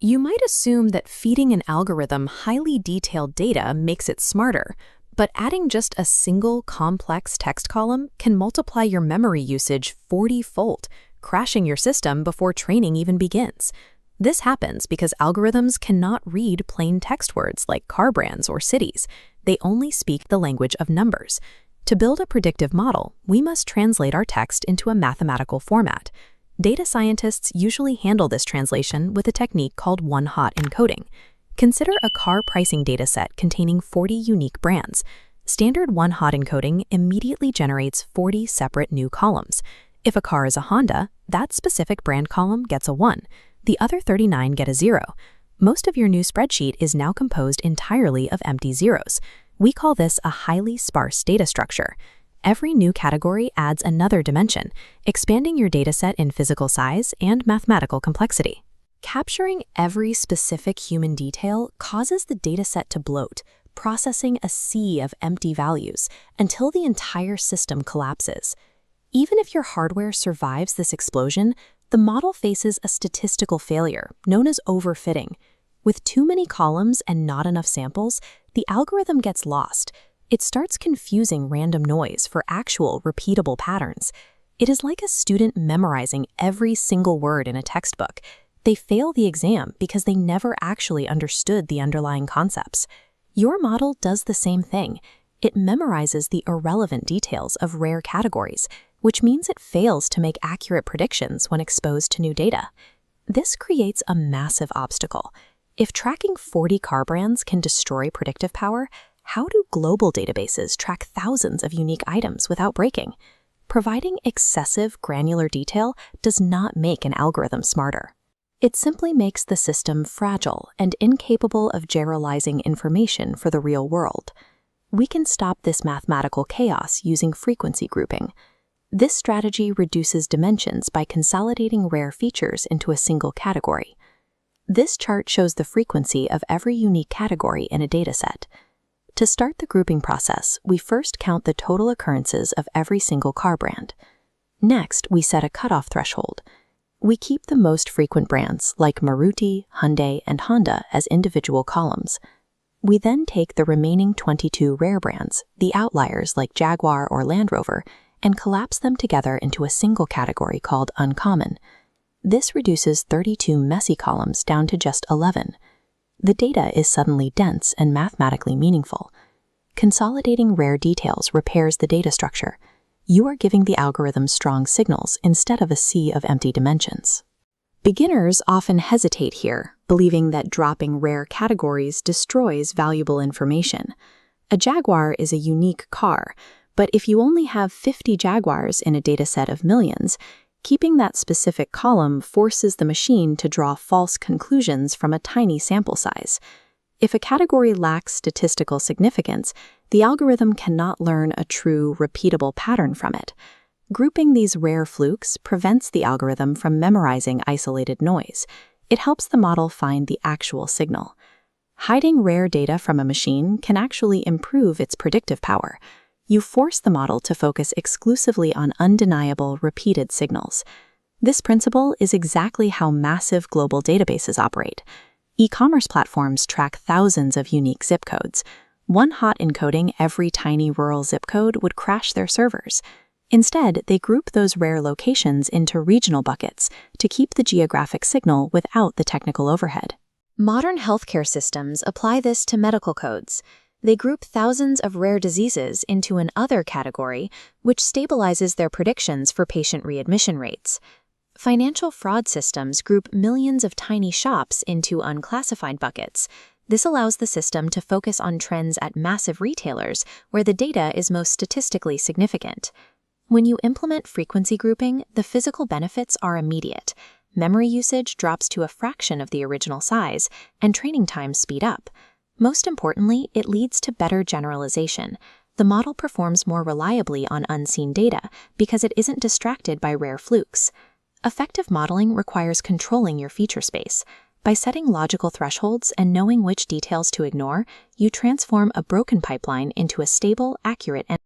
You might assume that feeding an algorithm highly detailed data makes it smarter, but adding just a single complex text column can multiply your memory usage 40-fold, crashing your system before training even begins. This happens because algorithms cannot read plain text words like car brands or cities. They only speak the language of numbers. To build a predictive model, we must translate our text into a mathematical format. Data scientists usually handle this translation with a technique called one-hot encoding. Consider a car pricing dataset containing 40 unique brands. Standard one-hot encoding immediately generates 40 separate new columns. If a car is a Honda, that specific brand column gets a 1. The other 39 get a 0. Most of your new spreadsheet is now composed entirely of empty zeros. We call this a highly sparse data structure. Every new category adds another dimension, expanding your dataset in physical size and mathematical complexity. Capturing every specific human detail causes the dataset to bloat, processing a sea of empty values until the entire system collapses. Even if your hardware survives this explosion, the model faces a statistical failure known as overfitting. With too many columns and not enough samples, the algorithm gets lost. It starts confusing random noise for actual repeatable patterns. It is like a student memorizing every single word in a textbook. They fail the exam because they never actually understood the underlying concepts. Your model does the same thing. It memorizes the irrelevant details of rare categories, which means it fails to make accurate predictions when exposed to new data. This creates a massive obstacle. If tracking 40 car brands can destroy predictive power, how do global databases track thousands of unique items without breaking? Providing excessive granular detail does not make an algorithm smarter. It simply makes the system fragile and incapable of generalizing information for the real world. We can stop this mathematical chaos using frequency grouping. This strategy reduces dimensions by consolidating rare features into a single category. This chart shows the frequency of every unique category in a dataset. To start the grouping process, we first count the total occurrences of every single car brand. Next, we set a cutoff threshold. We keep the most frequent brands like Maruti, Hyundai, and Honda as individual columns. We then take the remaining 22 rare brands, the outliers like Jaguar or Land Rover, and collapse them together into a single category called uncommon. This reduces 32 messy columns down to just 11. The data is suddenly dense and mathematically meaningful. Consolidating rare details repairs the data structure. You are giving the algorithm strong signals instead of a sea of empty dimensions. Beginners often hesitate here, believing that dropping rare categories destroys valuable information. A Jaguar is a unique car, but if you only have 50 Jaguars in a dataset of millions, keeping that specific column forces the machine to draw false conclusions from a tiny sample size. If a category lacks statistical significance, the algorithm cannot learn a true, repeatable pattern from it. Grouping these rare flukes prevents the algorithm from memorizing isolated noise. It helps the model find the actual signal. Hiding rare data from a machine can actually improve its predictive power. You force the model to focus exclusively on undeniable, repeated signals. This principle is exactly how massive global databases operate. E-commerce platforms track thousands of unique zip codes. One-hot encoding every tiny rural zip code would crash their servers. Instead, they group those rare locations into regional buckets to keep the geographic signal without the technical overhead. Modern healthcare systems apply this to medical codes. They group thousands of rare diseases into an other category, which stabilizes their predictions for patient readmission rates. Financial fraud systems group millions of tiny shops into unclassified buckets. This allows the system to focus on trends at massive retailers where the data is most statistically significant. When you implement frequency grouping, the physical benefits are immediate. Memory usage drops to a fraction of the original size, and training times speed up. Most importantly, it leads to better generalization. The model performs more reliably on unseen data because it isn't distracted by rare flukes. Effective modeling requires controlling your feature space. By setting logical thresholds and knowing which details to ignore, you transform a broken pipeline into a stable, accurate, and